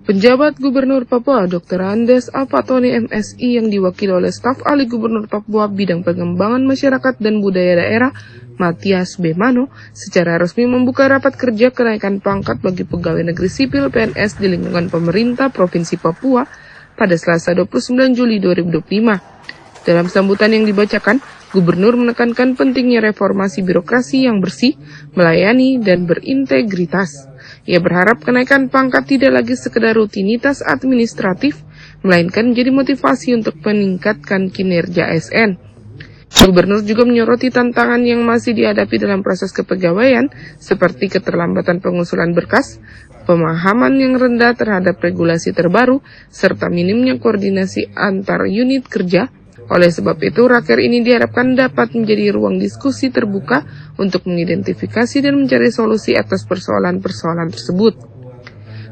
Penjabat Gubernur Papua Dr. Andes Apatoni MSI yang diwakili oleh staf ahli Gubernur Papua bidang pengembangan masyarakat dan budaya daerah Matias B. Mano secara resmi membuka rapat kerja kenaikan pangkat bagi pegawai negeri sipil PNS di lingkungan pemerintah Provinsi Papua pada Selasa 29 Juli 2025. Dalam sambutan yang dibacakan, Gubernur menekankan pentingnya reformasi birokrasi yang bersih, melayani, dan berintegritas. Ia berharap kenaikan pangkat tidak lagi sekedar rutinitas administratif, melainkan menjadi motivasi untuk meningkatkan kinerja ASN. Gubernur juga menyoroti tantangan yang masih dihadapi dalam proses kepegawaian, seperti keterlambatan pengusulan berkas, pemahaman yang rendah terhadap regulasi terbaru, serta minimnya koordinasi antar unit kerja. Oleh sebab itu, raker ini diharapkan dapat menjadi ruang diskusi terbuka untuk mengidentifikasi dan mencari solusi atas persoalan-persoalan tersebut.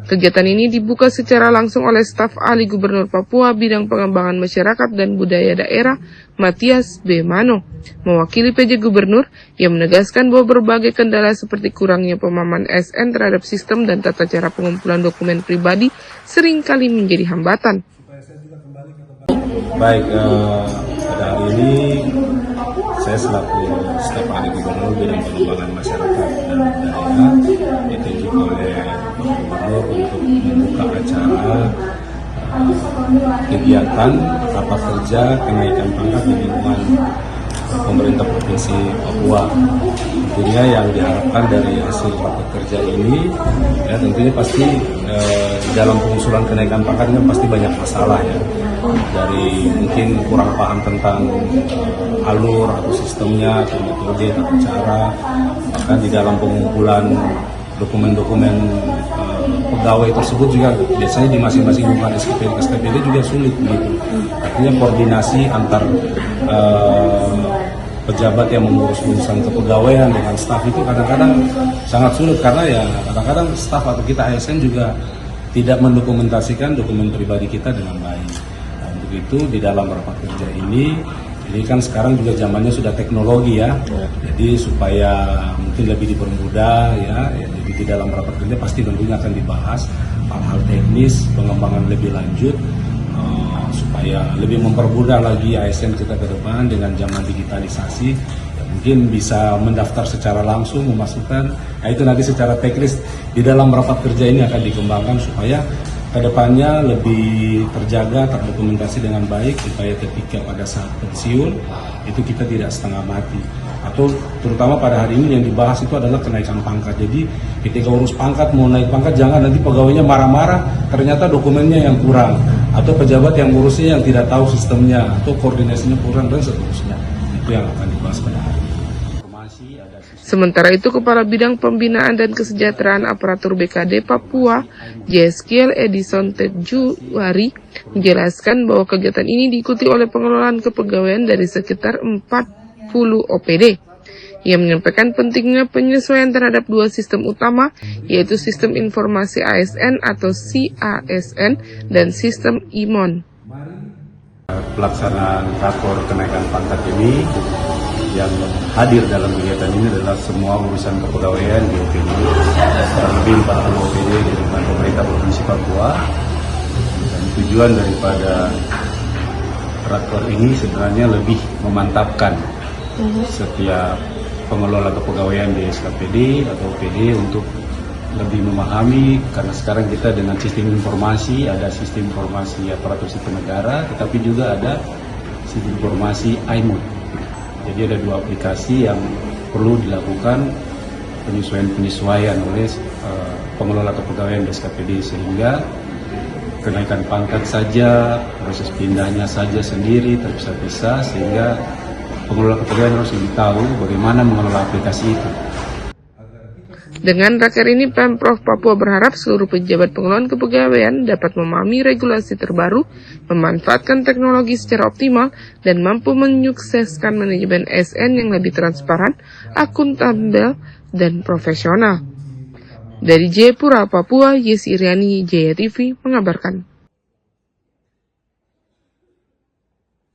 Kegiatan ini dibuka secara langsung oleh staf ahli Gubernur Papua bidang pengembangan masyarakat dan budaya daerah Matias B. Mano, mewakili PJ Gubernur yang menegaskan bahwa berbagai kendala seperti kurangnya pemahaman ASN terhadap sistem dan tata cara pengumpulan dokumen pribadi seringkali menjadi hambatan. Baik, pada hari ini saya selaku staf ahli Gubernur bidang pengembangan masyarakat dan daerah ditunjuk oleh Gubernur untuk membuka acara kegiatan rapat kerja kenaikan pangkat di lingkungan pemerintah Provinsi Papua. Tentunya yang diharapkan dari hasil rapat kerja ini, ya tentunya pasti dalam pengusulan kenaikan pangkat ini pasti banyak masalah ya. Dari mungkin kurang paham tentang alur atau sistemnya atau metode atau cara, bahkan di dalam pengumpulan dokumen-dokumen pegawai tersebut juga biasanya di masing-masing lingkungan SKPD juga sulit begitu. Artinya koordinasi antar pejabat yang mengurus urusan kepegawaian dengan staf itu kadang-kadang sangat sulit karena ya kadang-kadang staf atau kita ASN juga tidak mendokumentasikan dokumen pribadi kita dengan baik. Nah, untuk itu di dalam rapat kerja ini kan sekarang juga zamannya sudah teknologi ya. Jadi supaya mungkin lebih dipermudah ya. Jadi di dalam rapat kerja pasti tentunya akan dibahas hal-hal teknis, pengembangan lebih lanjut supaya lebih mempermudah lagi ASN kita ke depan dengan zaman digitalisasi. Ya, mungkin bisa mendaftar secara langsung, memasukkan. Nah, itu nanti secara teknis di dalam rapat kerja ini akan dikembangkan supaya kedepannya lebih terjaga, terdokumentasi dengan baik supaya ketika pada saat pensiun itu kita tidak setengah mati. Atau terutama pada hari ini yang dibahas itu adalah kenaikan pangkat. Jadi ketika urus pangkat mau naik pangkat jangan nanti pegawainya marah-marah ternyata dokumennya yang kurang atau pejabat yang ngurusnya yang tidak tahu sistemnya atau koordinasinya kurang dan seterusnya. Itu yang akan dibahas pada hari ini. Sementara itu, Kepala Bidang Pembinaan dan Kesejahteraan Aparatur BKD Papua, Jeskiel Edison Tejuari, menjelaskan bahwa kegiatan ini diikuti oleh pengelolaan kepegawaian dari sekitar 40 OPD. Ia menyampaikan pentingnya penyesuaian terhadap dua sistem utama, yaitu Sistem Informasi ASN atau SIASN dan Sistem IMON. Pelaksanaan rakor kenaikan pangkat ini yang hadir dalam kegiatan ini adalah semua urusan kepegawaian di OPD, kurang lebih 40 OPD di lingkungan pemerintah Provinsi Papua. Dan tujuan daripada rakor ini sebenarnya lebih memantapkan setiap pengelola kepegawaian di SKPD atau OPD untuk lebih memahami, karena sekarang kita dengan sistem informasi, ada sistem informasi aparatur sipil negara, tetapi juga ada sistem informasi IMON. Jadi ada dua aplikasi yang perlu dilakukan penyesuaian oleh pengelola kepegawaian di SKPD sehingga kenaikan pangkat saja, proses pindahnya saja sendiri terpisah-pisah sehingga pengelola kepegawaian harus lebih tahu bagaimana mengelola aplikasi itu. Dengan raker ini, Pemprov Papua berharap seluruh pejabat pengelolaan kepegawaian dapat memahami regulasi terbaru, memanfaatkan teknologi secara optimal, dan mampu menyukseskan manajemen ASN yang lebih transparan, akuntabel, dan profesional. Dari Jayapura, Papua, Yesi Iriani, Jaya TV, mengabarkan.